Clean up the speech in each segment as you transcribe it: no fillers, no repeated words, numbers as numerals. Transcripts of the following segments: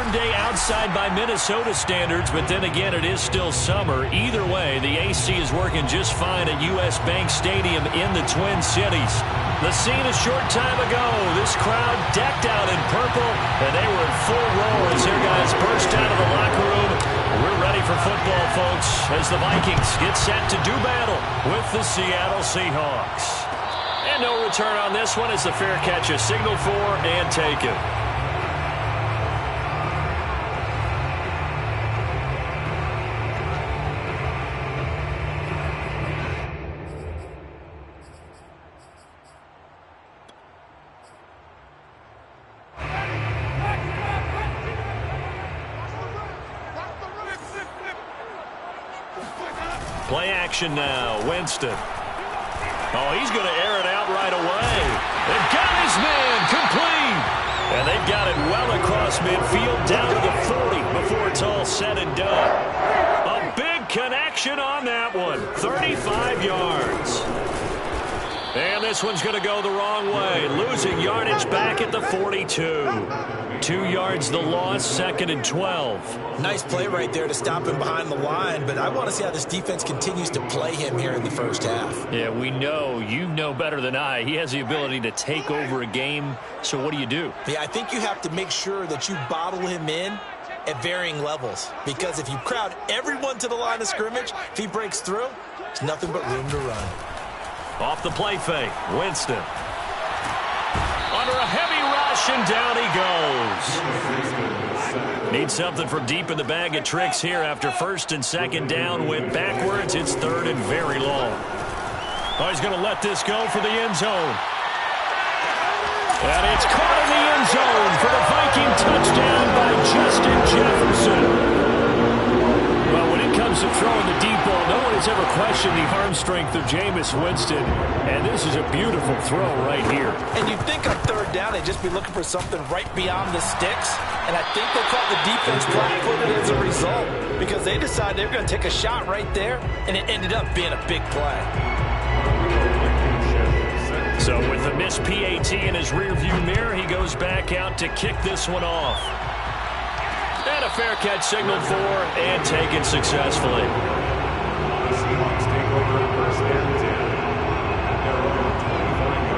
warm day outside by Minnesota standards, but then again, it is still summer. Either way, the AC is working just fine at U.S. Bank Stadium in the Twin Cities. The scene a short time ago, this crowd decked out in purple, and they were in full roar as their guys burst out of the locker room. We're ready for football, folks, as the Vikings get set to do battle with the Seattle Seahawks. And no return on this one as the fair catch is signaled for and taken. Play action now. Winston. Oh, he's going to air it out right away. They've got his man complete. And they've got it well across midfield down to the 40 before it's all said and done. A big connection on that one. 35 yards. And this one's going to go the wrong way. Losing yardage back at the 42. 2 yards the loss, 2nd and 12. Nice play right there to stop him behind the line, but I want to see how this defense continues to play him here in the first half. Yeah, we know. You know better than I. He has the ability to take over a game, so what do you do? Yeah, I think you have to make sure that you bottle him in at varying levels, because if you crowd everyone to the line of scrimmage, if he breaks through, there's nothing but room to run. Off the play fake, Winston. Under a heavy rush, and down he goes. Needs something from deep in the bag of tricks here after 1st and 2nd down. Went backwards. It's 3rd and very long. Oh, he's going to let this go for the end zone. And it's caught in the end zone for the Viking touchdown by Justin Jefferson. Well, when it comes to throwing the deep ball, no one has ever questioned the arm strength of Jameis Winston. And this is a beautiful throw right here. And you'd think on 3rd down they'd just be looking for something right beyond the sticks. And I think they caught the defense flat-footed as a result, because they decided they were going to take a shot right there, and it ended up being a big play. So with the missed PAT in his rearview mirror, he goes back out to kick this one off. And a fair catch signaled for and taken successfully. The Seahawks take over 1st and 10. Their own 25-yard line.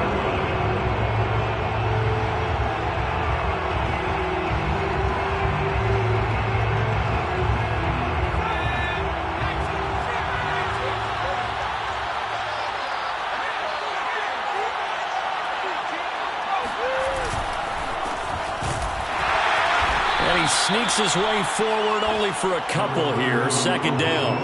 And he sneaks his way forward only for a couple here. 2nd down.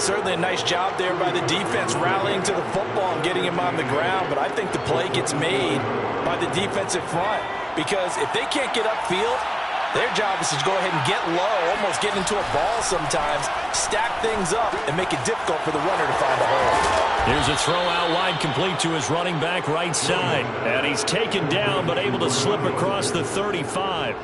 Certainly a nice job there by the defense rallying to the football and getting him on the ground, but I think the play gets made by the defensive front, because if they can't get upfield, their job is to go ahead and get low, almost get into a ball sometimes, stack things up, and make it difficult for the runner to find a hole. Here's a throw out wide, complete to his running back right side. And he's taken down, but able to slip across the 35.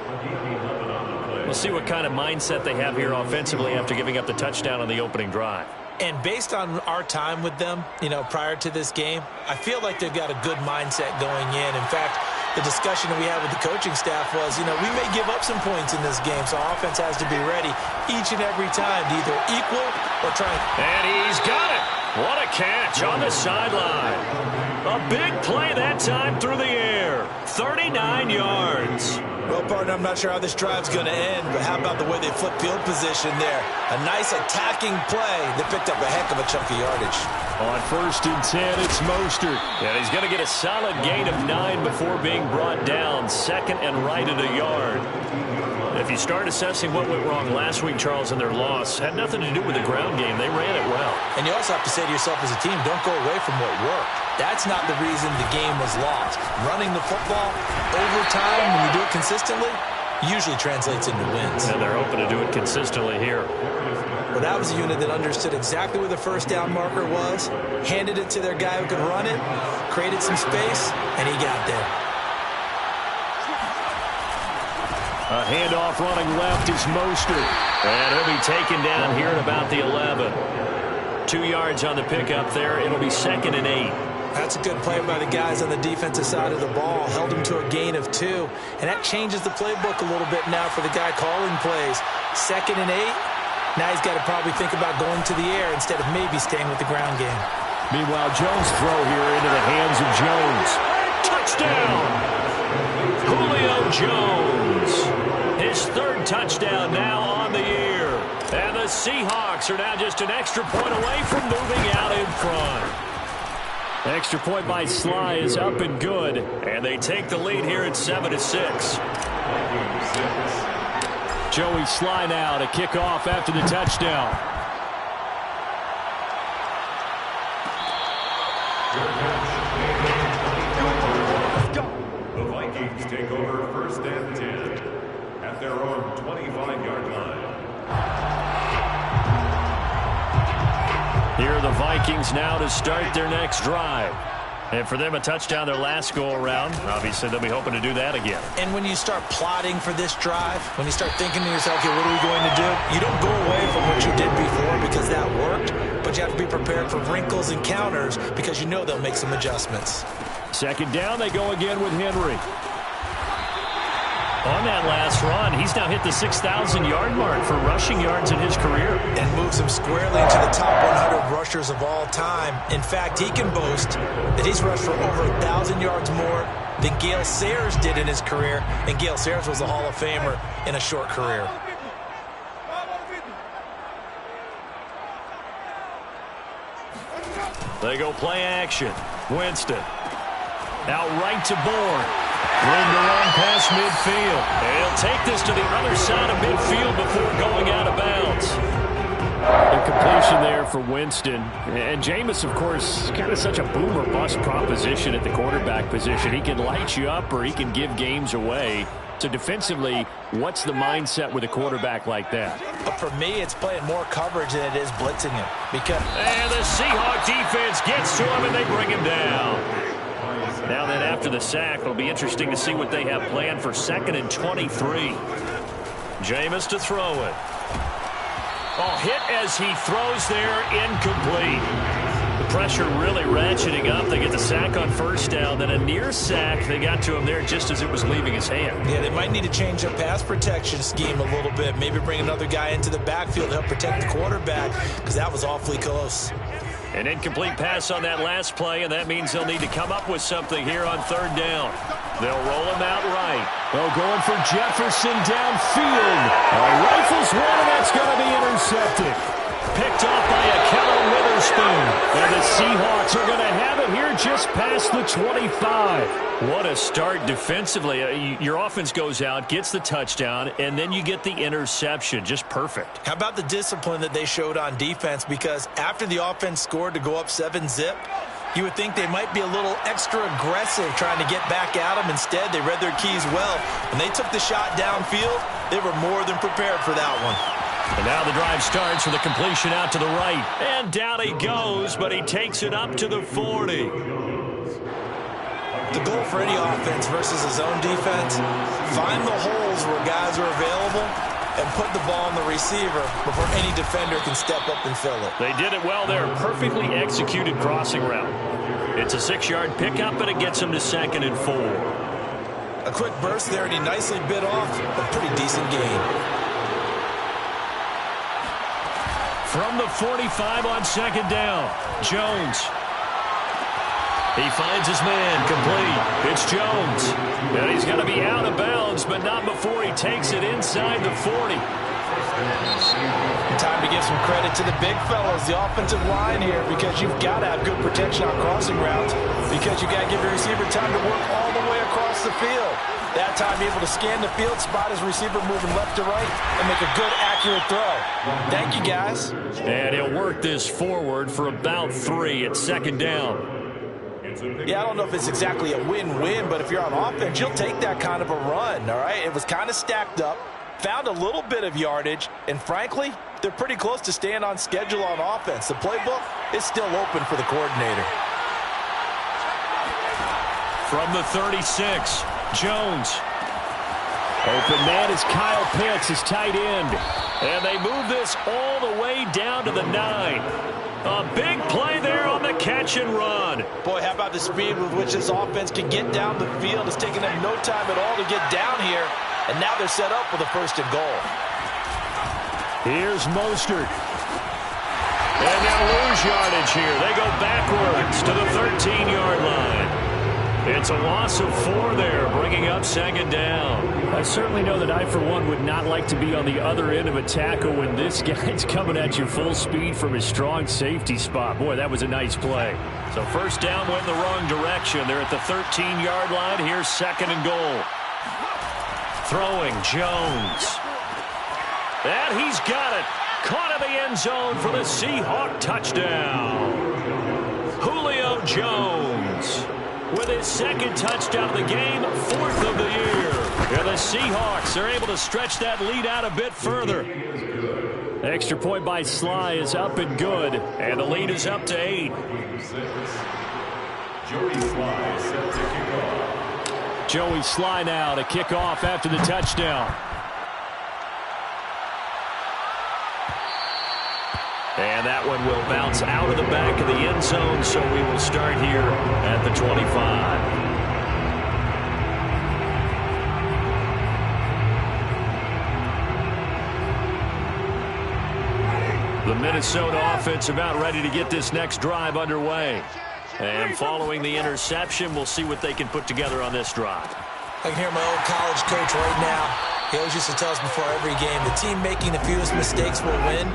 We'll see what kind of mindset they have here offensively after giving up the touchdown on the opening drive. And based on our time with them, prior to this game, I feel like they've got a good mindset going in. In fact, the discussion that we had with the coaching staff was, we may give up some points in this game, so offense has to be ready each and every time to either equal or try. And he's got it. What a catch on the sideline. A big play that time through the air. 39 yards. Well, partner, I'm not sure how this drive's going to end, but how about the way they flip field position there? A nice attacking play that picked up a heck of a chunk of yardage. On 1st and 10, it's Mostert. And he's going to get a solid gain of 9 before being brought down. 2nd and right at a yard. If you start assessing what went wrong last week, Charles, in their loss, had nothing to do with the ground game. They ran it well. And you also have to say to yourself as a team, don't go away from what worked. That's not the reason the game was lost. Running the football over time, when you do it consistently, usually translates into wins. And they're hoping to do it consistently here. Well, that was a unit that understood exactly where the 1st down marker was, handed it to their guy who could run it, created some space, and he got there. A handoff running left is Mostert. And he'll be taken down here at about the 11. 2 yards on the pickup there. It'll be 2nd and 8. That's a good play by the guys on the defensive side of the ball. Held him to a gain of 2. And that changes the playbook a little bit now for the guy calling plays. 2nd and 8. Now he's got to probably think about going to the air instead of maybe staying with the ground game. Meanwhile, Jones' throw here into the hands of Jones. Touchdown! Julio Jones. His 3rd touchdown now on the year. And the Seahawks are now just an extra point away from moving out in front. Extra point by Sly is up and good. And they take the lead here at 7-6. Joey Sly now to kick off after the touchdown. The Vikings take over 1st and 10 at their own 25-yard line. Here are the Vikings now to start their next drive. And for them, a touchdown their last go-around. Obviously, they'll be hoping to do that again. And when you start plotting for this drive, when you start thinking to yourself, okay, what are we going to do? You don't go away from what you did before because that worked, but you have to be prepared for wrinkles and counters because you know they'll make some adjustments. 2nd down, they go again with Henry. On that last run, he's now hit the 6,000-yard mark for rushing yards in his career. And moves him squarely into the top 100 rushers of all time. In fact, he can boast that he's rushed for over 1,000 yards more than Gale Sayers did in his career. And Gale Sayers was a Hall of Famer in a short career. They go play action. Winston. Out right to Bourne. Room to run past midfield. And he'll take this to the other side of midfield before going out of bounds. A completion there for Winston. And Jameis, of course, is kind of such a boom or bust proposition at the quarterback position. He can light you up or he can give games away. So defensively, what's the mindset with a quarterback like that? But for me, it's playing more coverage than it is blitzing him. And the Seahawk defense gets to him and they bring him down. Now then, after the sack, it'll be interesting to see what they have planned for 2nd and 23. Jameis to throw it. Oh, hit as he throws there, incomplete. The pressure really ratcheting up. They get the sack on 1st down, then a near sack. They got to him there just as it was leaving his hand. Yeah, they might need to change their pass protection scheme a little bit. Maybe bring another guy into the backfield to help protect the quarterback because that was awfully close. An incomplete pass on that last play, and that means they'll need to come up with something here on 3rd down. They'll roll him out right. They'll going for Jefferson downfield. Rifles one, and that's going to be intercepted. Picked off by a Kellen Witherspoon. And the Seahawks are going to have it here just past the 25. What a start defensively. Your offense goes out, gets the touchdown, and then you get the interception. Just perfect. How about the discipline that they showed on defense? Because after the offense scored to go up 7-zip, you would think they might be a little extra aggressive trying to get back at them. Instead, they read their keys well. When they took the shot downfield, they were more than prepared for that one. And now the drive starts with a completion out to the right. And down he goes, but he takes it up to the 40. The goal for any offense versus a zone defense, find the holes where guys are available and put the ball on the receiver before any defender can step up and fill it. They did it well there. Perfectly executed crossing route. It's a 6-yard pickup, and it gets him to 2nd and 4. A quick burst there, and he nicely bit off a pretty decent gain. From the 45 on 2nd down, Jones. He finds his man, complete. It's Jones. And he's going to be out of bounds, but not before he takes it inside the 40. Time to give some credit to the big fellas, the offensive line here, because you've got to have good protection on crossing routes, because you got to give your receiver time to work all the way across the field. That time able to scan the field, spot his receiver moving left to right, and make a good, accurate throw. Thank you, guys. And he'll work this forward for about 3 at 2nd down. Yeah, I don't know if it's exactly a win-win, but if you're on offense, you'll take that kind of a run, all right? It was kind of stacked up, found a little bit of yardage, and frankly, they're pretty close to staying on schedule on offense. The playbook is still open for the coordinator. From the 36, Jones. Open man is Kyle Pitts, his tight end. And they move this all the way down to the 9. A big play there on the catch and run. Boy, how about the speed with which this offense can get down the field? It's taken them no time at all to get down here. And now they're set up for the 1st and goal. Here's Mostert. And they'll lose yardage here. They go backwards to the 13-yard line. It's a loss of 4 there, bringing up 2nd down. I certainly know that I, for one, would not like to be on the other end of a tackle when this guy's coming at you full speed from his strong safety spot. Boy, that was a nice play. So 1st down went in the wrong direction. They're at the 13-yard line. Here's 2nd and goal. Throwing Jones. And he's got it. Caught in the end zone for the Seahawk touchdown. Julio Jones with his 2nd touchdown of the game, 4th of the year. And the Seahawks are able to stretch that lead out a bit further. Extra point by Sly is up and good. And the lead is up to 8. Joey Sly set to kick off. Joey Sly now to kick off after the touchdown. And that one will bounce out of the back of the end zone, so we will start here at the 25. The Minnesota offense about ready to get this next drive underway. And following the interception, we'll see what they can put together on this drive. I can hear my old college coach right now. He always used to tell us before every game, the team making the fewest mistakes will win.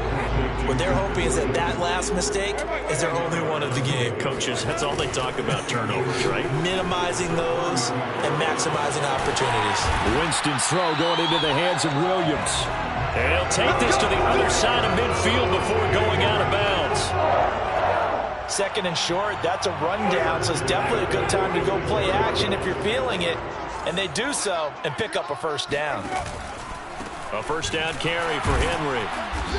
What they're hoping is that that last mistake is their only one of the game. Coaches, that's all they talk about, turnovers, right? Minimizing those and maximizing opportunities. Winston's throw going into the hands of Williams. And he'll take this to the other side of midfield before going out of bounds. 2nd and short, that's a rundown, so it's definitely a good time to go play action if you're feeling it. And they do so and pick up a 1st down. A 1st down carry for Henry.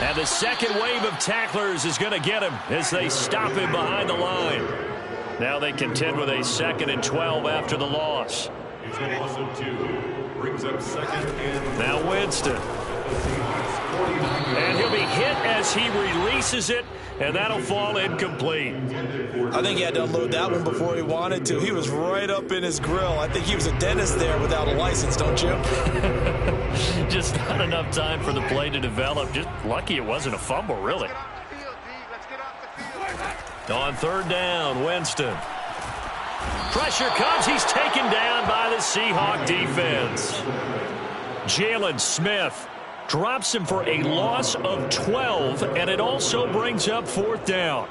And the 2nd wave of tacklers is going to get him as they stop him behind the line. Now they contend with a 2nd and 12 after the loss. It's a loss of 2. Brings up 2nd and... Now Winston. And he'll be hit as he releases it, and that'll fall incomplete. I think he had to unload that one before he wanted to. He was right up in his grill. I think he was a dentist there without a license, don't you? Just not enough time for the play to develop. Just lucky it wasn't a fumble, really. On 3rd down, Winston. Pressure comes. He's taken down by the Seahawk defense. Jalen Smith drops him for a loss of 12, and it also brings up 4th down.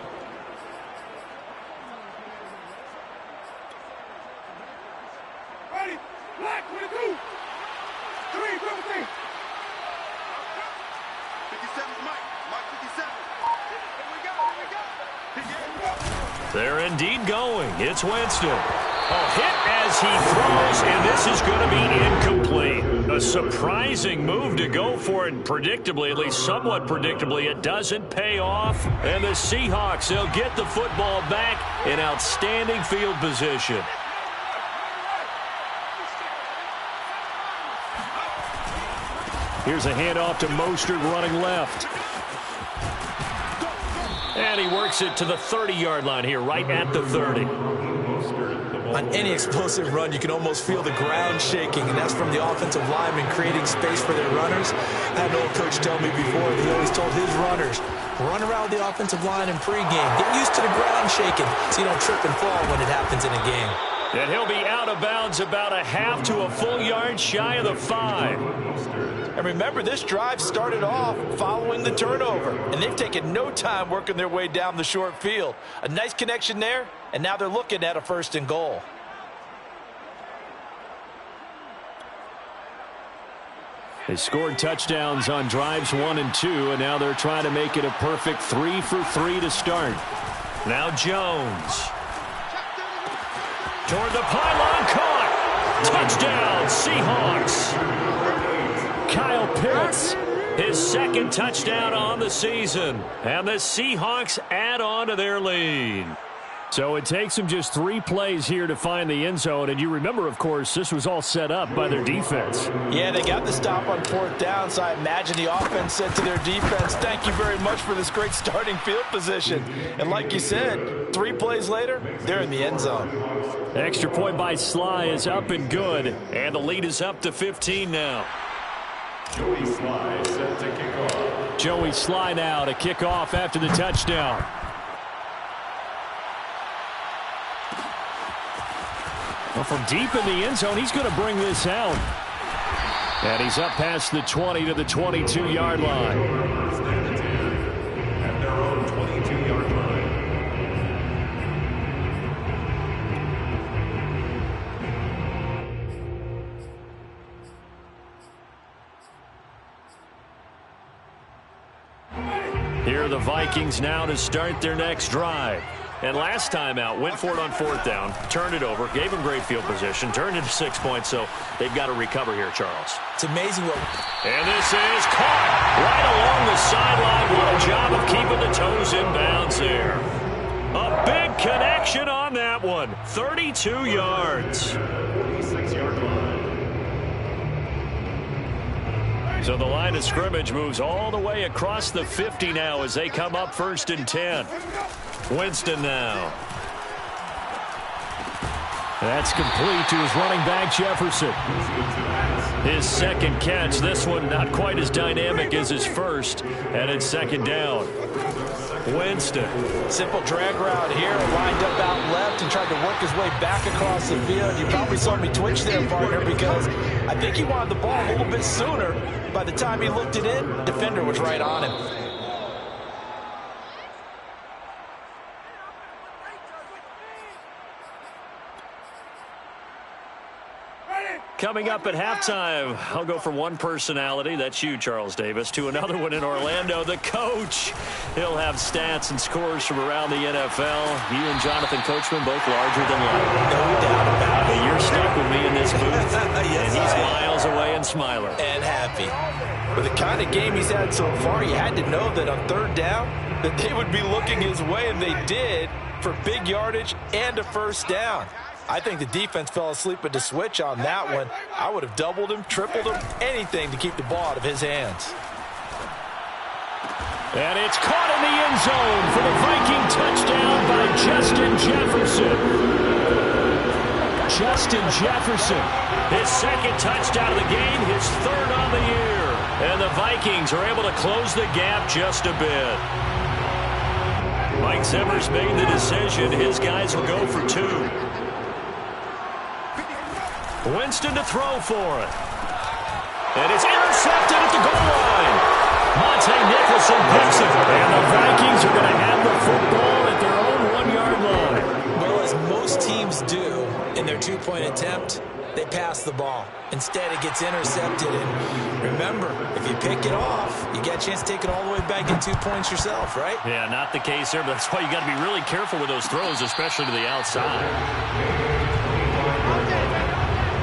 Ready, black, 22, 3, 15. 57, Mike 57. Here we go. They're indeed going. It's Winston. A hit as he throws, and this is going to be incomplete. A surprising move to go for it, predictably, at least somewhat predictably. It doesn't pay off, and the Seahawks, they'll get the football back in outstanding field position. Here's a handoff to Mostert running left. And he works it to the 30-yard line here, right at the 30. On any explosive run, you can almost feel the ground shaking, and that's from the offensive linemen creating space for their runners. I had an old coach tell me before, he always told his runners, run around the offensive line in pregame. Get used to the ground shaking so you don't trip and fall when it happens in a game. And he'll be out of bounds about a half to a full yard shy of the 5. And remember, this drive started off following the turnover, and they've taken no time working their way down the short field. A nice connection there, and now they're looking at a 1st and goal. They scored touchdowns on drives 1 and 2, and now they're trying to make it a perfect 3 for 3 to start. Now Jones. Toward the pylon, caught. Touchdown, Seahawks. Kyle Pitts. His 2nd touchdown on the season. And the Seahawks add on to their lead. So it takes them just 3 plays here to find the end zone. And you remember, of course, this was all set up by their defense. Yeah, they got the stop on 4th down, so I imagine the offense said to their defense, thank you very much for this great starting field position. And like you said, 3 plays later, they're in the end zone. Extra point by Sly is up and good. And the lead is up to 15 now. Joey Sly set to kick off. Joey Sly now to kick off after the touchdown. Well, from deep in the end zone, he's going to bring this out. And he's up past the 20 to the 22-yard line. First and 10 at their own 22-yard line. Here are the Vikings now to start their next drive. And last time out, went for it on 4th down, turned it over, gave them great field position, turned it to 6 points, so they've got to recover here, Charles. It's amazing what... And this is caught right along the sideline. What a job of keeping the toes in bounds there. A big connection on that one. 32 yards. 46-yard line. So the line of scrimmage moves all the way across the 50 now as they come up 1st and 10. Winston now. That's complete to his running back, Jefferson. His second catch. This one not quite as dynamic as his first. And it's 2nd down. Winston. Simple drag route here, lined up out left and tried to work his way back across the field. You probably saw me twitch there, partner, because I think he wanted the ball a little bit sooner. By the time he looked it in, defender was right on him. Coming up at halftime, I'll go from one personality, that's you, Charles Davis, to another one in Orlando, the coach. He'll have stats and scores from around the NFL. You and Jonathan Coachman both larger than life. No doubt about it. You're stuck with me in this booth, Yes, and he's miles away and smiling. And happy. With the kind of game he's had so far, you had to know that on 3rd down, that they would be looking his way, and they did, for big yardage and a 1st down. I think the defense fell asleep at the switch on that one. I would have doubled him, tripled him, anything to keep the ball out of his hands. And it's caught in the end zone for the Viking touchdown by Justin Jefferson. Justin Jefferson, his 2nd touchdown of the game, his 3rd on the year. And the Vikings are able to close the gap just a bit. Mike Zimmer's made the decision. His guys will go for 2. Winston to throw for it. And it's intercepted at the goal line. Monte Nicholson picks it. And the Vikings are going to have the football at their own 1-yard line. Well, as most teams do in their 2-point attempt, they pass the ball. Instead, it gets intercepted. And remember, if you pick it off, you get a chance to take it all the way back and 2 points yourself, right? Yeah, not the case there, but that's why you got to be really careful with those throws, especially to the outside.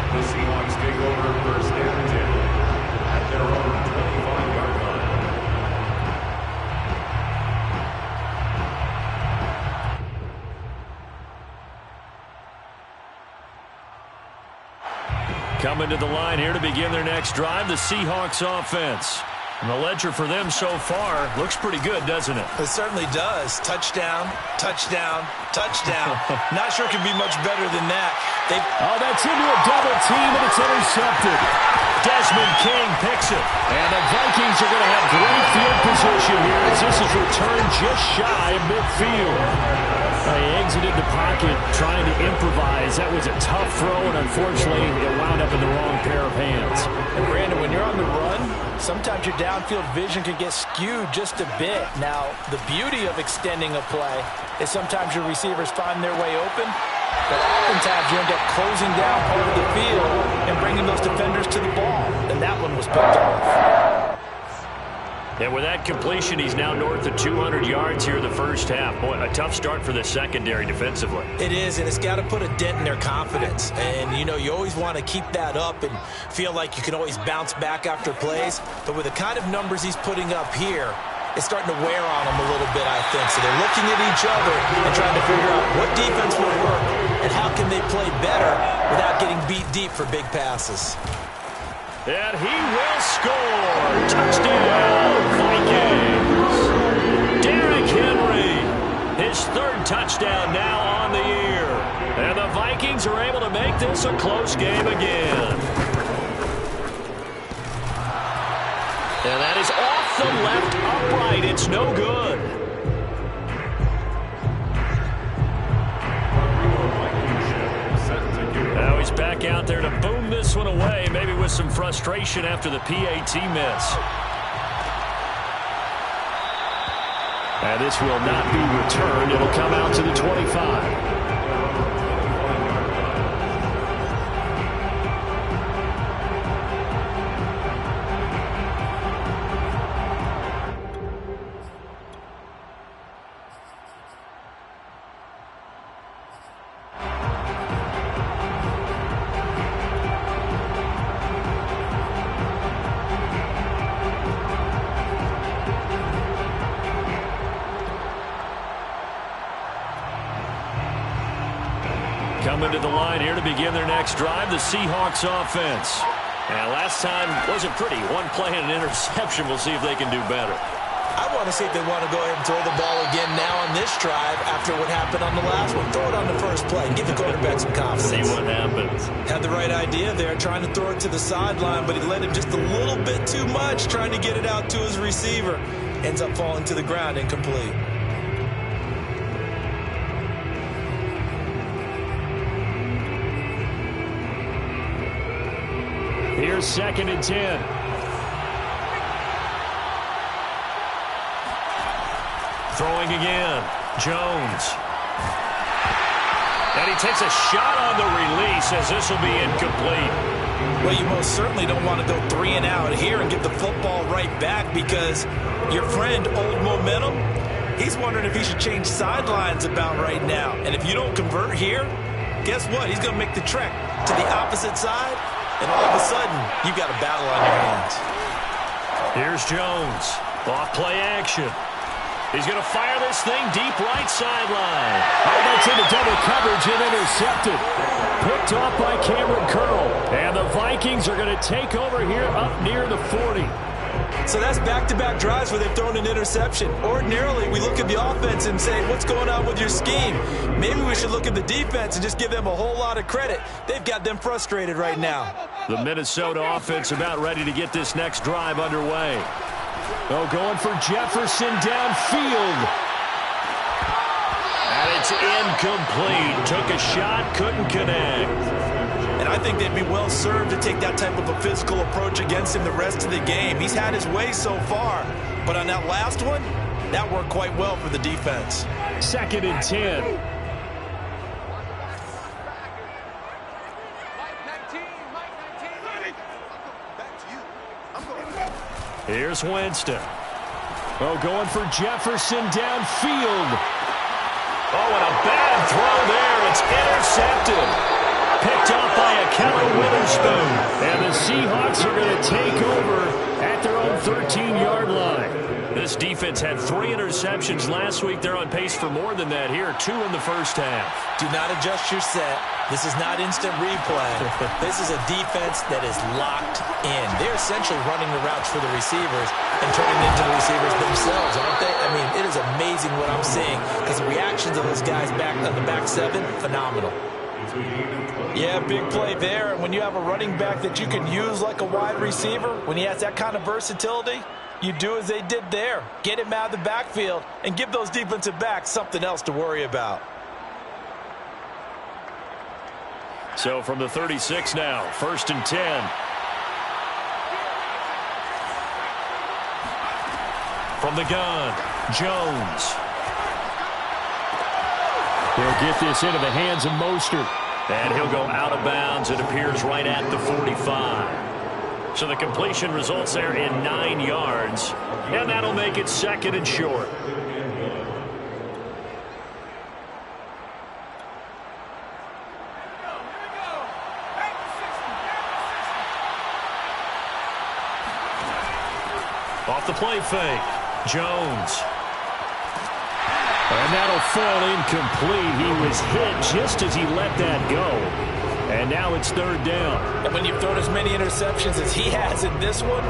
The Seahawks take over 1st and 10 at their own 25-yard line. Coming to the line here to begin their next drive, the Seahawks offense. And the ledger for them so far looks pretty good, doesn't it? It certainly does. Touchdown, touchdown, touchdown. Not sure it could be much better than that. Oh, that's into a double team, and it's intercepted. Desmond King picks it. And the Vikings are going to have great field position here as this is returned just shy of midfield. They exited the pocket trying to improvise. That was a tough throw, and unfortunately, it wound up in the wrong pair of hands. And Brandon, when you're on the run, sometimes your downfield vision can get skewed just a bit. Now, the beauty of extending a play is sometimes your receivers find their way open, but oftentimes you end up closing down part of the field and bringing those defenders to the ball. And that one was picked off. And with that completion, he's now north of 200 yards here in the first half. Boy, a tough start for the secondary defensively. It is, and it's got to put a dent in their confidence. And, you know, you always want to keep that up and feel like you can always bounce back after plays. But with the kind of numbers he's putting up here, is starting to wear on them a little bit, I think. So they're looking at each other and trying to figure out what defense will work and how can they play better without getting beat deep for big passes. And he will score. Touchdown, Vikings. Derrick Henry, his third touchdown now on the year. And the Vikings are able to make this a close game again. And that is off the left upright. It's no good. Now he's back out there to boom this one away, maybe with some frustration after the PAT miss. And this will not be returned. It'll come out to the 25. Coming to the line here to begin their next drive, the Seahawks offense. And last time wasn't pretty. One play and an interception. We'll see if they can do better. I want to see if they want to go ahead and throw the ball again now on this drive after what happened on the last one. Throw it on the first play. Give the quarterback some confidence. See what happens. Had the right idea there, trying to throw it to the sideline, but he let him just a little bit too much, trying to get it out to his receiver. Ends up falling to the ground, incomplete. Here's 2nd and 10. Throwing again. Jones. And he takes a shot on the release as this will be incomplete. Well, you most certainly don't want to go 3 and out here and get the football right back because your friend, Old Momentum, he's wondering if he should change sidelines about right now. And if you don't convert here, guess what? He's going to make the trek to the opposite side. And all of a sudden, you've got a battle on your hands. Here's Jones. Off play action. He's going to fire this thing deep right sideline. Oh, that's into double coverage and intercepted. Picked off by Cameron Curl. And the Vikings are going to take over here up near the 40. So that's back-to-back drives where they've thrown an interception. Ordinarily, we look at the offense and say, what's going on with your scheme? Maybe we should look at the defense and just give them a whole lot of credit. They've got them frustrated right now. The Minnesota offense about ready to get this next drive underway. Oh, going for Jefferson downfield. And it's incomplete. Took a shot, couldn't connect. And I think they'd be well served to take that type of a physical approach against him the rest of the game. He's had his way so far, but on that last one, that worked quite well for the defense. 2nd and 10. Here's Winston. Oh, going for Jefferson downfield. Oh, and a bad throw there. It's intercepted. Picked off by Ahkello Witherspoon. And the Seahawks are going to take over at their own 13-yard line. This defense had 3 interceptions last week. They're on pace for more than that here. 2 in the first half. Do not adjust your set. This is not instant replay. This is a defense that is locked in. They're essentially running the routes for the receivers and turning into the receivers themselves, aren't they? I mean, it is amazing what I'm seeing because the reactions of those guys back on the back 7, phenomenal. Yeah, big play there. And when you have a running back that you can use like a wide receiver, when he has that kind of versatility, you do as they did there. Get him out of the backfield and give those defensive backs something else to worry about. So from the 36 now, 1st and 10. From the gun, Jones. He'll get this into the hands of Mostert. And he'll go out of bounds. It appears right at the 45. So the completion results there in 9 yards. And that'll make it 2nd and short. Off the play fake. Jones. And that'll fall incomplete. He was hit just as he let that go. And now it's third down. And when you've thrown as many interceptions as he has in this one,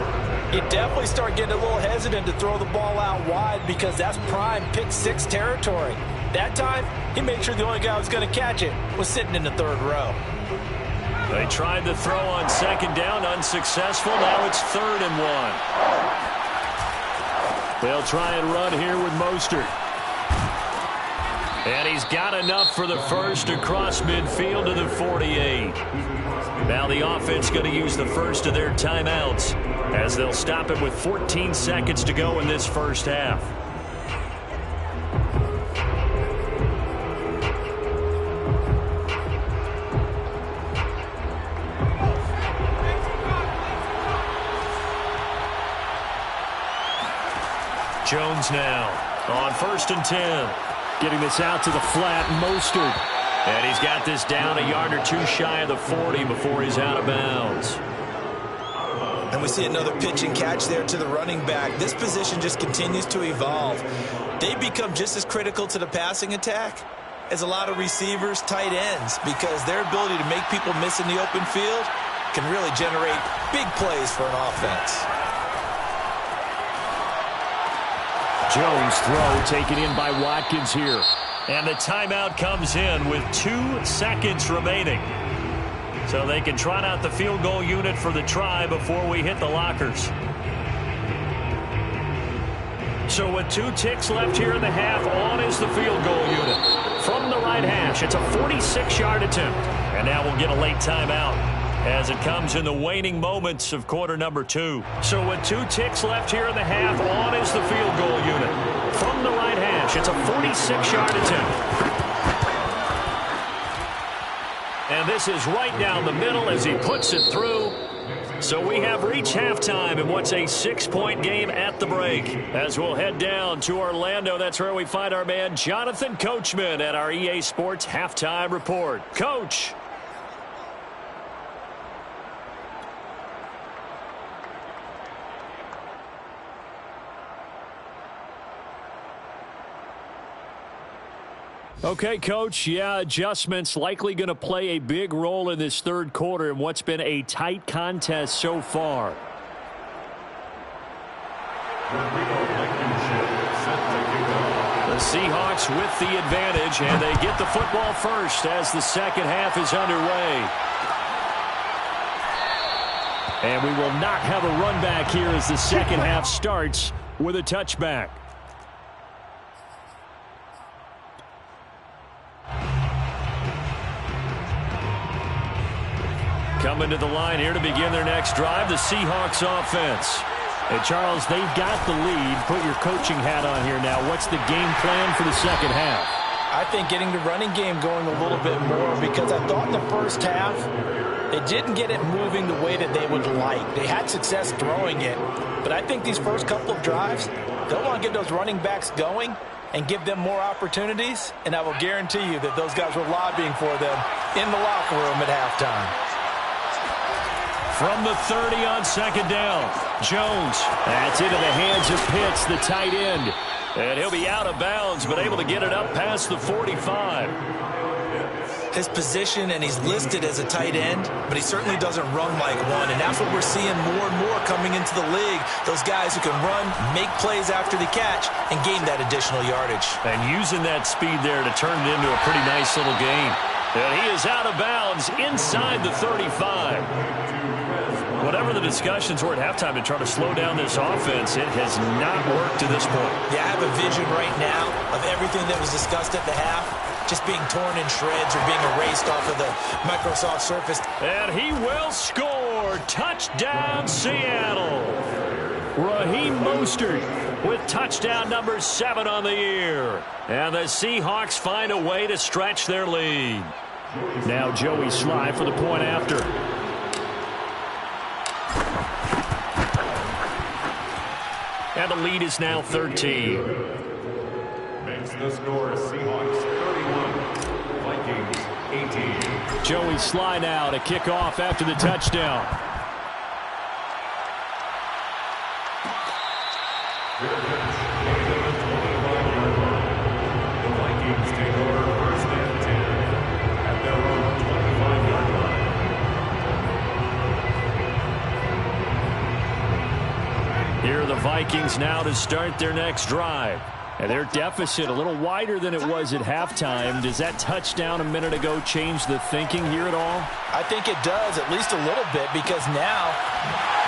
you definitely start getting a little hesitant to throw the ball out wide because that's prime pick six territory. That time, he made sure the only guy who was going to catch it was sitting in the third row. They tried to throw on second down, unsuccessful. Now it's 3rd and 1. They'll try and run here with Mostert. And he's got enough for the first across midfield to the 48. Now the offense going to use the first of their timeouts as they'll stop it with 14 seconds to go in this first half. Jones now on 1st and 10. Getting this out to the flat, Mostert. And he's got this down a yard or two shy of the 40 before he's out of bounds. And we see another pitch and catch there to the running back. This position just continues to evolve. They become just as critical to the passing attack as a lot of receivers, tight ends, because their ability to make people miss in the open field can really generate big plays for an offense. Jones throw taken in by Watkins here. And the timeout comes in with 2 seconds remaining. So they can trot out the field goal unit for the try before we hit the lockers. So with 2 ticks left here in the half, on is the field goal unit. From the right hash, it's a 46-yard attempt. And now we'll get a late timeout as it comes in the waning moments of quarter number 2. So with 2 ticks left here in the half, on is the field goal unit. From the right hash, it's a 46-yard attempt. And this is right down the middle as he puts it through. So we have reached halftime in what's a 6-point game at the break. As we'll head down to Orlando, that's where we find our man Jonathan Coachman at our EA Sports Halftime Report. Coach. Okay, Coach, yeah, adjustments likely going to play a big role in this third quarter in what's been a tight contest so far. The Seahawks with the advantage, and they get the football first as the second half is underway. And we will not have a run back here as the second half starts with a touchback. Coming to the line here to begin their next drive, the Seahawks offense. And Charles, they've got the lead. Put your coaching hat on here now. What's the game plan for the second half? I think getting the running game going a little bit more, because I thought in the first half they didn't get it moving the way that they would like. They had success throwing it, but I think these first couple of drives, they'll want to get those running backs going and give them more opportunities, and I will guarantee you that those guys were lobbying for them in the locker room at halftime. From the 30 on second down, Jones. That's into the hands of Pitts, the tight end. And he'll be out of bounds, but able to get it up past the 45. His position, and he's listed as a tight end, but he certainly doesn't run like one, and that's what we're seeing more and more coming into the league. Those guys who can run, make plays after the catch, and gain that additional yardage. And using that speed there to turn it into a pretty nice little game. And he is out of bounds inside the 35. Whatever the discussions were at halftime to try to slow down this offense, it has not worked to this point. Yeah, I have a vision right now of everything that was discussed at the half just being torn in shreds or being erased off of the Microsoft Surface. And he will score. Touchdown, Seattle. Raheem Mostert with touchdown number 7 on the year. And the Seahawks find a way to stretch their lead. Now Joey Sly for the point after. And the lead is now 13. Makes the score Seahawks 31, Vikings 18. Joey Sly now to kick off after the touchdown. Good pitch. Vikings now to start their next drive. And their deficit a little wider than it was at halftime. Does that touchdown a minute ago change the thinking here at all? I think it does, at least a little bit, because now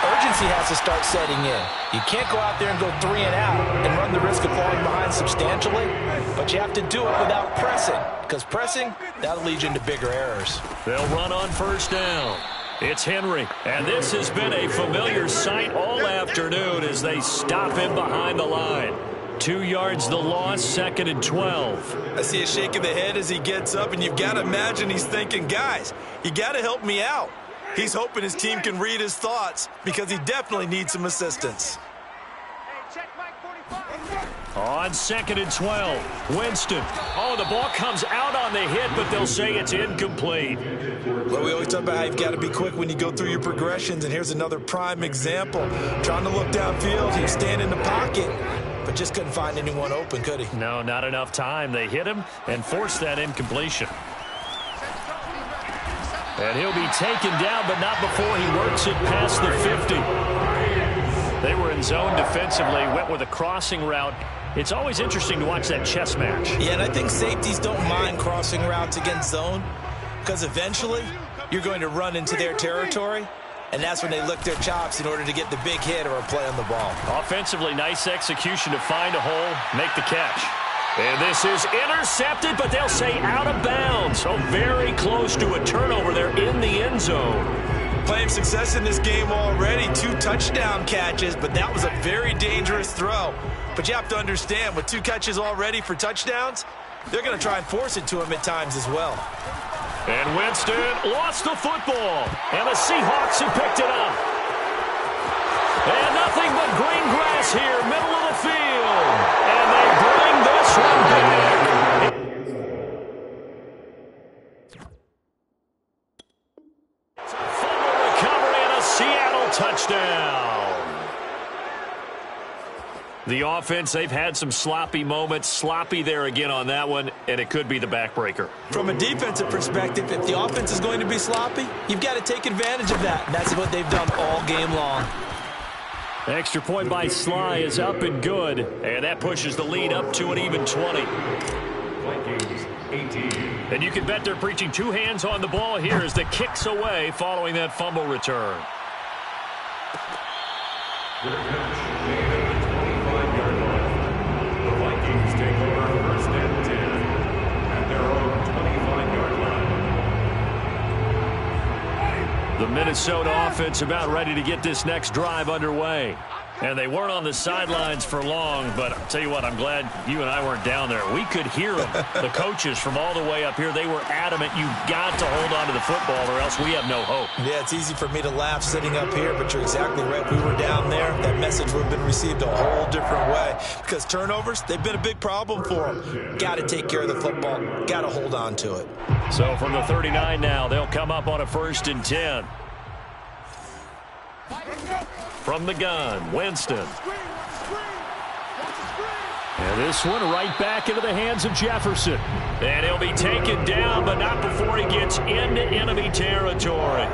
urgency has to start setting in. You can't go out there and go 3 and out and run the risk of falling behind substantially, but you have to do it without pressing, because pressing, that'll lead you into bigger errors. They'll run on first down. It's Henry, and this has been a familiar sight all afternoon as they stop him behind the line. 2 yards the loss, 2nd and 12. I see a shake of the head as he gets up, and you've got to imagine he's thinking, guys, you got to help me out. He's hoping his team can read his thoughts because he definitely needs some assistance. On 2nd and 12, Winston. Oh, the ball comes out on the hit, but they'll say it's incomplete. Well, we always talk about how you've got to be quick when you go through your progressions, and here's another prime example. Trying to look downfield, he was standing in the pocket, but just couldn't find anyone open, could he? No, not enough time. They hit him and forced that incompletion. And he'll be taken down, but not before he works it past the 50. They were in zone defensively, went with a crossing route. It's always interesting to watch that chess match. Yeah, and I think safeties don't mind crossing routes against zone because eventually you're going to run into their territory, and that's when they lick their chops in order to get the big hit or a play on the ball. Offensively, nice execution to find a hole, make the catch. And this is intercepted, but they'll say out of bounds. So very close to a turnover there in the end zone. Playing success in this game already, 2 touchdown catches, but that was a very dangerous throw. But you have to understand, with 2 catches already for touchdowns, they're going to try and force it to him at times as well. And Winston lost the football, and the Seahawks have picked it up. And nothing but green grass here, middle of the field. And they bring this one back. Fumble recovery and a Seattle touchdown. The offense, they've had some sloppy moments. Sloppy there again on that one, and it could be the backbreaker. From a defensive perspective, if the offense is going to be sloppy, you've got to take advantage of that. And that's what they've done all game long. Extra point by Sly is up and good, and that pushes the lead up to an even 20. Vikings 18. And you can bet they're preaching 2 hands on the ball here as the kick's away following that fumble return. Their coach made at the 25-yard line. The Vikings take over first and 10 at their own 25-yard line. The Minnesota offense about ready to get this next drive underway. And they weren't on the sidelines for long, but I'll tell you what, I'm glad you and I weren't down there. We could hear them. The coaches from all the way up here, they were adamant, you've got to hold on to the football or else we have no hope. Yeah, it's easy for me to laugh sitting up here, but you're exactly right. If we were down there, that message would have been received a whole different way. Because turnovers, they've been a big problem for them. Got to take care of the football. Got to hold on to it. So from the 39 now, they'll come up on a 1st and 10. From the gun, Winston. And this one right back into the hands of Jefferson. And he'll be taken down, but not before he gets into enemy territory.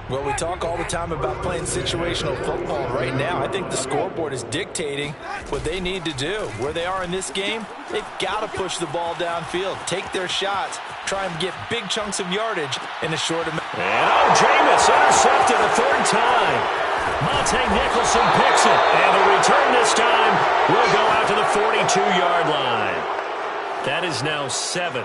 Well, we talk all the time about playing situational football. Right now, I think the scoreboard is dictating what they need to do. Where they are in this game, they've got to push the ball downfield, take their shots, try and get big chunks of yardage in a short amount. And Jameis intercepted a 3rd time. Monte Nicholson picks it, and the return this time will go out to the 42-yard line. That is now 7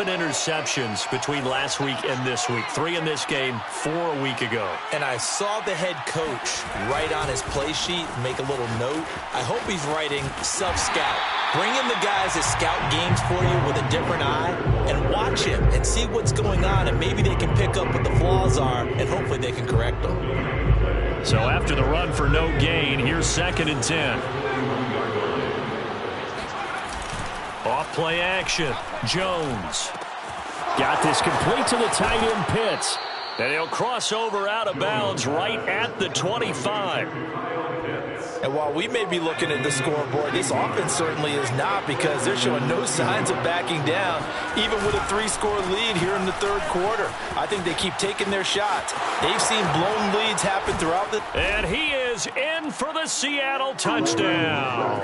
interceptions between last week and this week. 3 in this game, 4 a week ago. And I saw the head coach write on his play sheet, make a little note. I hope he's writing sub-scout. Bring in the guys that scout games for you with a different eye and watch him and see what's going on, and maybe they can pick up what the flaws are, and hopefully they can correct them. So after the run for no gain, here's 2nd and 10. Off play action. Jones. Got this complete to the tight end Pitts. And he'll cross over out of bounds right at the 25. And while we may be looking at the scoreboard, this offense certainly is not, because they're showing no signs of backing down, even with a 3-score lead here in the 3rd quarter. I think they keep taking their shots. They've seen blown leads happen throughout the... And he is in for the Seattle touchdown.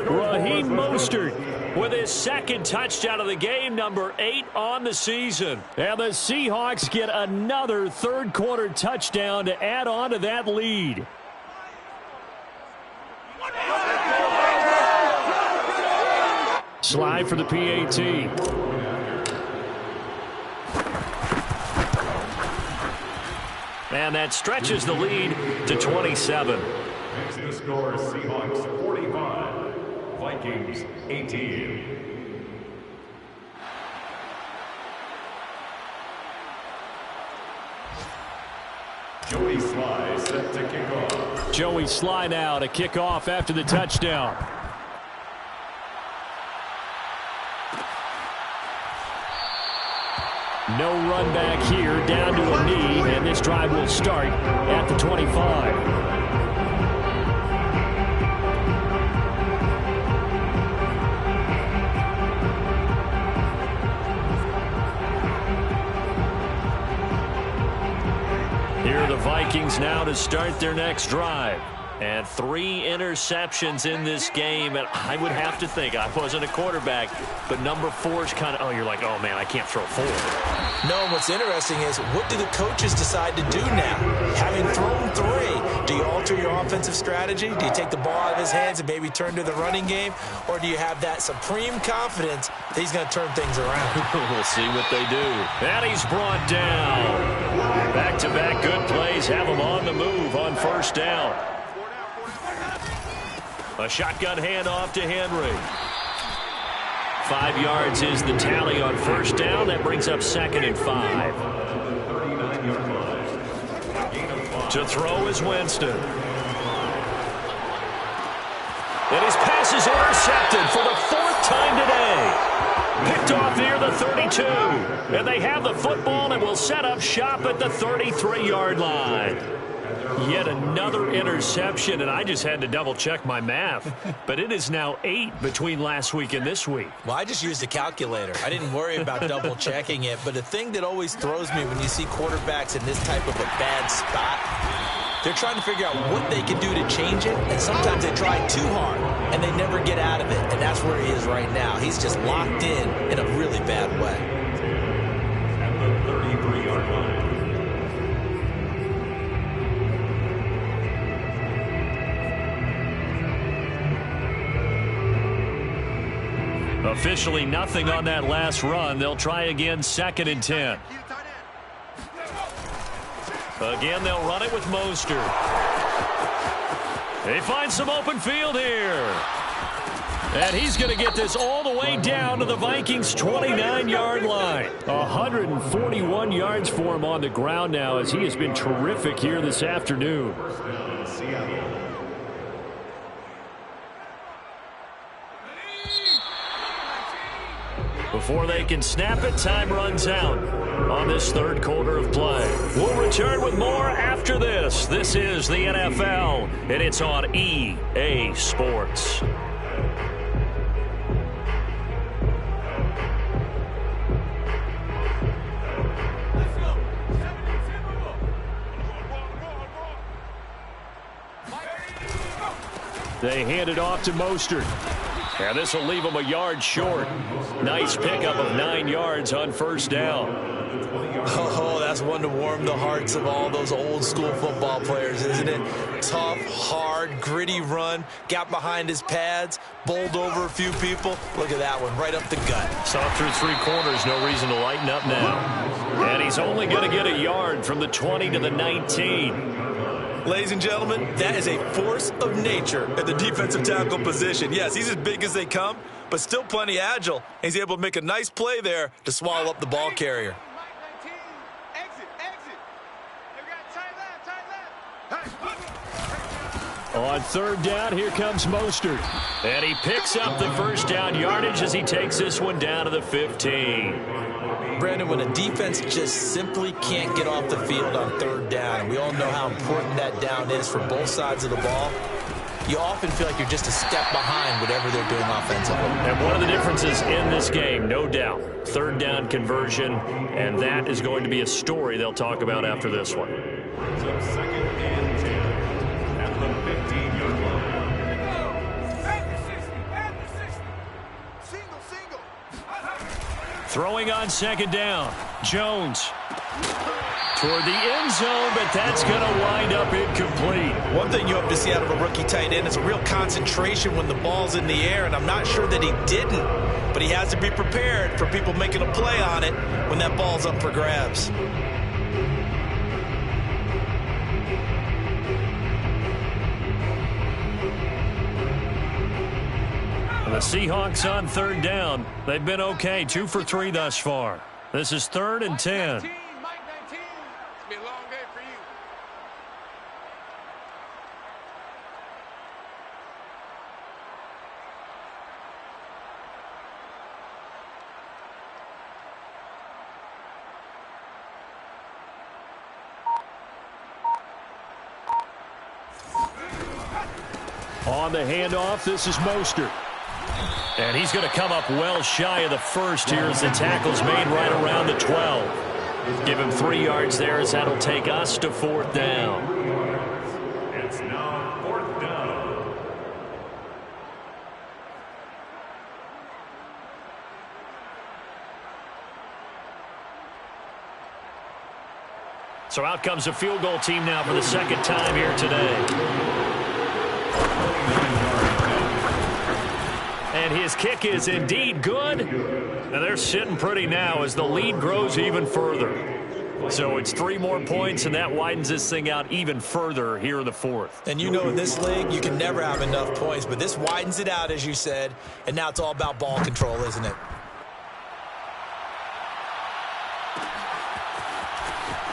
Raheem Mostert with his second touchdown of the game, number 8 on the season. And the Seahawks get another third-quarter touchdown to add on to that lead. Slide for the PAT. And that stretches the lead to 27. The score, Seahawks 45, Vikings 18. Joey Sly set to kick off. Joey Sly now to kick off after the touchdown. No run back here, down to a knee, and this drive will start at the 25. Here are the Vikings now to start their next drive. And 3 interceptions in this game, and I would have to think, I wasn't a quarterback, but number 4 is kind of, oh, you're like, oh, man, I can't throw 4. No, what's interesting is, what do the coaches decide to do now? Having thrown 3, do you alter your offensive strategy? Do you take the ball out of his hands and maybe turn to the running game? Or do you have that supreme confidence that he's going to turn things around? We'll see what they do. And he's brought down. Back-to-back good plays have him on the move on first down. A shotgun handoff to Henry. 5 yards is the tally on first down. That brings up 2nd and 5. To throw is Winston. And his pass is intercepted for the 4th time today. Picked off near the 32. And they have the football and will set up shop at the 33-yard line. Yet another interception, and I just had to double-check my math. But it is now 8 between last week and this week. Well, I just used a calculator. I didn't worry about double-checking it. But the thing that always throws me when you see quarterbacks in this type of a bad spot, they're trying to figure out what they can do to change it. And sometimes they try too hard, and they never get out of it. And that's where he is right now. He's just locked in a really bad way. At the 33-yard line. Officially nothing on that last run. They'll try again, 2nd and 10. Again, they'll run it with Mostert. They find some open field here. And he's going to get this all the way down to the Vikings' 29-yard line. 141 yards for him on the ground now, as he has been terrific here this afternoon. Before they can snap it, time runs out on this 3rd quarter of play. We'll return with more after this. This is the NFL, and it's on EA Sports. They hand it off to Mostert. And this will leave him a yard short. Nice pickup of 9 yards on first down. Oh, that's one to warm the hearts of all those old school football players, isn't it? Tough, hard, gritty run. Got behind his pads, bowled over a few people. Look at that one, right up the gut. Saw through 3 quarters, no reason to lighten up now. And he's only going to get a yard from the 20 to the 19. Ladies and gentlemen, that is a force of nature at the defensive tackle position. Yes, he's as big as they come, but still plenty agile. He's able to make a nice play there to swallow up the ball carrier. On 3rd down, here comes Mostert. And he picks up the first down yardage as he takes this one down to the 15. Brandon, when a defense just simply can't get off the field on 3rd down, and we all know how important that down is for both sides of the ball, you often feel like you're just a step behind whatever they're doing offensively. And one of the differences in this game, no doubt, 3rd down conversion, and that is going to be a story they'll talk about after this one. So 2nd and 10. Throwing on second down. Jones toward the end zone, but that's going to wind up incomplete. One thing you hope to see out of a rookie tight end is a real concentration when the ball's in the air, and I'm not sure that he didn't, but he has to be prepared for people making a play on it when that ball's up for grabs. The Seahawks on third down. They've been okay, 2 for 3 thus far. This is 3rd and 10. On the handoff, this is Mostert. And he's going to come up well shy of the first here as the tackle's made right around the 12. Give him 3 yards there as that'll take us to 4th down. It's now 4th down. So out comes a field goal team now for the second time here today. And his kick is indeed good. And they're sitting pretty now as the lead grows even further. So it's 3 more points, and that widens this thing out even further here in the 4th. And you know in this league, you can never have enough points, but this widens it out, as you said, and now it's all about ball control, isn't it?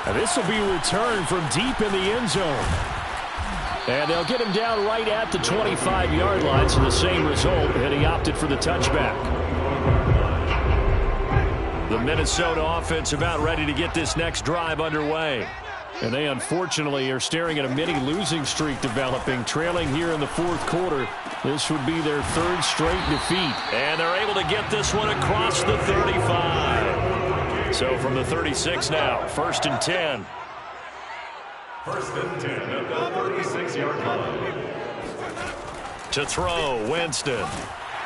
And this will be a return from deep in the end zone. And they'll get him down right at the 25-yard line, so the same result, and he opted for the touchback. The Minnesota offense about ready to get this next drive underway. And they unfortunately are staring at a mini losing streak developing, trailing here in the 4th quarter. This would be their 3rd straight defeat. And they're able to get this one across the 35. So from the 36 now, 1st and 10. 1st and 10 at the 36-yard line. To throw, Winston.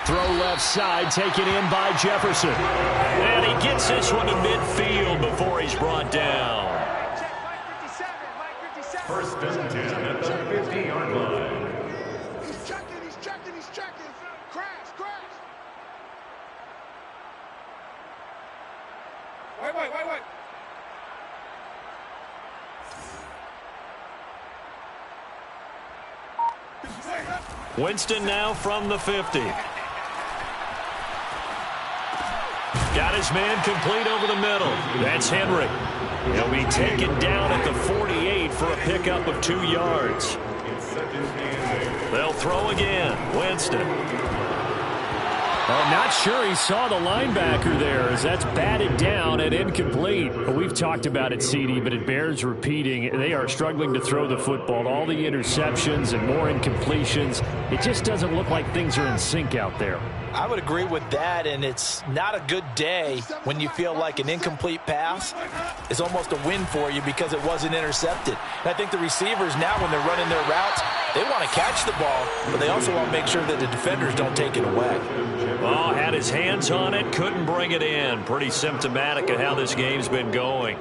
Throw left side, taken in by Jefferson. And he gets this one to midfield before he's brought down. 1st and 10 at the 50-yard line. He's checking. Crash. Wait. Winston now from the 50. Got his man complete over the middle. That's Henry. He'll be taken down at the 48 for a pickup of 2 yards. They'll throw again. Winston. I'm not sure he saw the linebacker there as that's batted down and incomplete. We've talked about it, CD, but it bears repeating. They are struggling to throw the football. All the interceptions and more incompletions. It just doesn't look like things are in sync out there. I would agree with that, and it's not a good day when you feel like an incomplete pass is almost a win for you because it wasn't intercepted. And I think the receivers now, when they're running their routes, they want to catch the ball, but they also want to make sure that the defenders don't take it away. Oh, had his hands on it, couldn't bring it in. Pretty symptomatic of how this game's been going.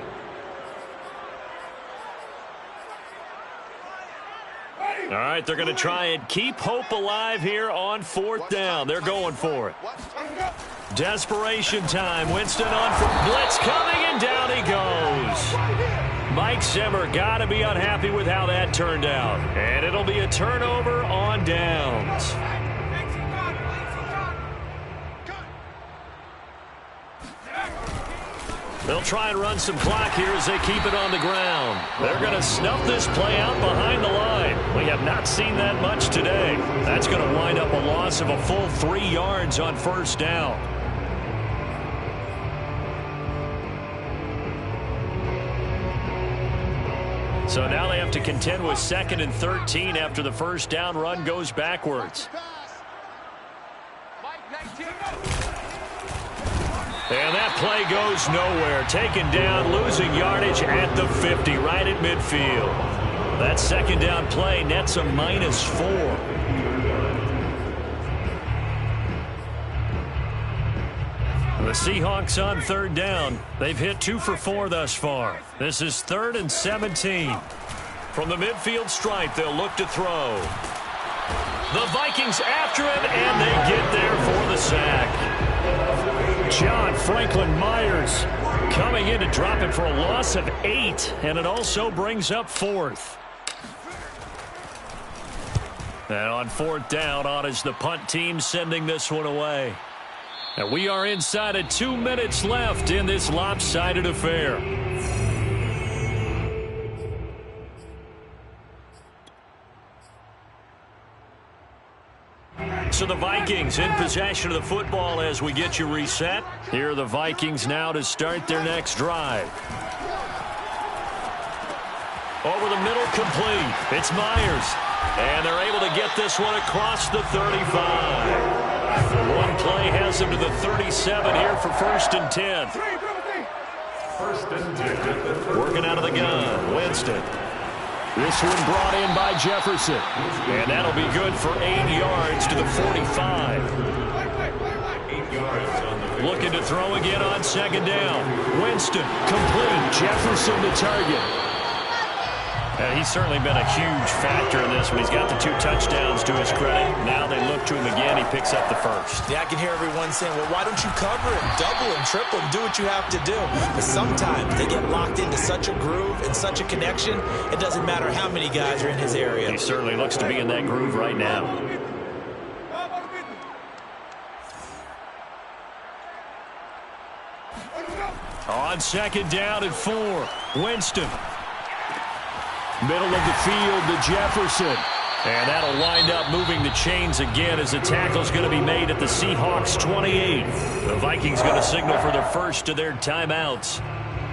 All right, they're going to try and keep hope alive here on 4th down. They're going for it. Desperation time. Winston on for blitz coming, and down he goes. Mike Zimmer got to be unhappy with how that turned out. And it'll be a turnover on downs. They'll try and run some clock here as they keep it on the ground. They're going to snuff this play out behind the line. We have not seen that much today. That's going to wind up a loss of a full 3 yards on 1st down. So now they have to contend with 2nd and 13 after the 1st down run goes backwards. And that play goes nowhere. Taken down, losing yardage at the 50, right at midfield. That 2nd down play nets a -4. The Seahawks on third down. They've hit 2 for 4 thus far. This is 3rd and 17. From the midfield stripe, they'll look to throw. The Vikings after him, and they get there for the sack. John Franklin Myers coming in to drop it for a loss of 8, and it also brings up 4th. And on 4th down, on is the punt team sending this one away. And we are inside of 2 minutes left in this lopsided affair. So the Vikings in possession of the football as we get you reset. Here are the Vikings now to start their next drive. Over the middle, complete. It's Myers. And they're able to get this one across the 35. One play has them to the 37 here for 1st and 10. Working out of the gun, Winston. This one brought in by Jefferson. And that'll be good for 8 yards to the 45. Looking to throw again on 2nd down. Winston, complete. Jefferson the target. He's certainly been a huge factor in this one. He's got the 2 touchdowns to his credit. Now they look to him again. He picks up the 1st. Yeah, I can hear everyone saying, well, why don't you cover him, double him, triple him, do what you have to do. But sometimes they get locked into such a groove and such a connection, it doesn't matter how many guys are in his area. He certainly looks to be in that groove right now. On 2nd down and 4, Winston. Middle of the field to Jefferson. And that'll wind up moving the chains again as the tackle's going to be made at the Seahawks 28. The Vikings going to signal for their first of their timeouts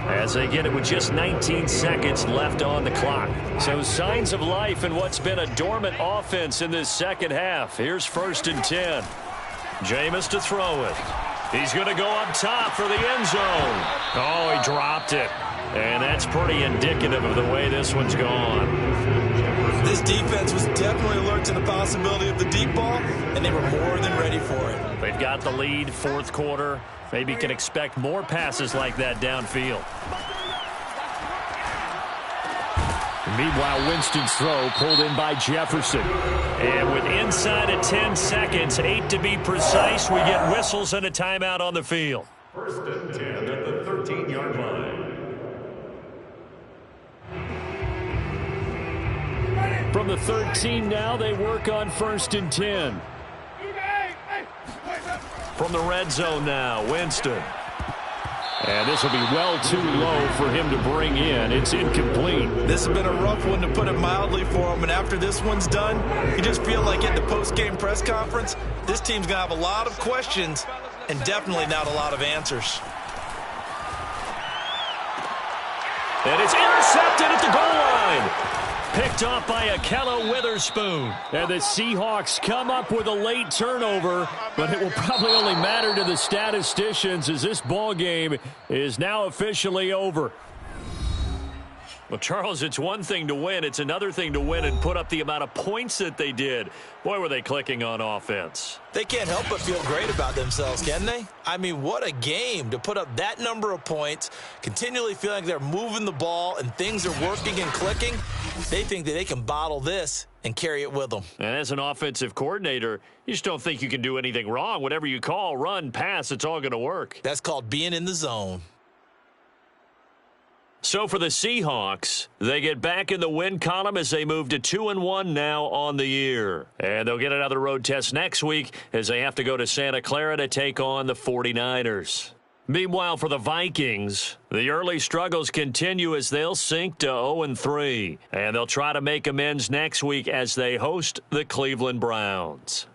as they get it with just 19 seconds left on the clock. So signs of life in what's been a dormant offense in this second half. Here's 1st and 10. Jameis to throw it. He's going to go up top for the end zone. Oh, he dropped it. And that's pretty indicative of the way this one's gone. This defense was definitely alert to the possibility of the deep ball, and they were more than ready for it. They've got the lead, 4th quarter. Maybe can expect more passes like that downfield. Meanwhile, Winston's throw pulled in by Jefferson. And with inside of 10 seconds, 8 to be precise, we get whistles and a timeout on the field. 1st and 10 at the 13-yard line. From the 13 now, they work on 1st and 10. From the red zone now, Winston. And this will be well too low for him to bring in. It's incomplete. This has been a rough one, to put it mildly, for him. And after this one's done, you just feel like at the post-game press conference, this team's going to have a lot of questions and definitely not a lot of answers. And it's intercepted at the goal line. Picked off by Ahkello Witherspoon. And the Seahawks come up with a late turnover, but it will probably only matter to the statisticians as this ball game is now officially over. Well, Charles, it's one thing to win. It's another thing to win and put up the amount of points that they did. Boy, were they clicking on offense. They can't help but feel great about themselves, can they? I mean, what a game to put up that number of points, continually feeling like they're moving the ball and things are working and clicking. They think that they can bottle this and carry it with them. And as an offensive coordinator, you just don't think you can do anything wrong. Whatever you call, run, pass, it's all going to work. That's called being in the zone. So for the Seahawks, they get back in the win column as they move to 2-1 now on the year. And they'll get another road test next week as they have to go to Santa Clara to take on the 49ers. Meanwhile, for the Vikings, the early struggles continue as they'll sink to 0-3. And they'll try to make amends next week as they host the Cleveland Browns.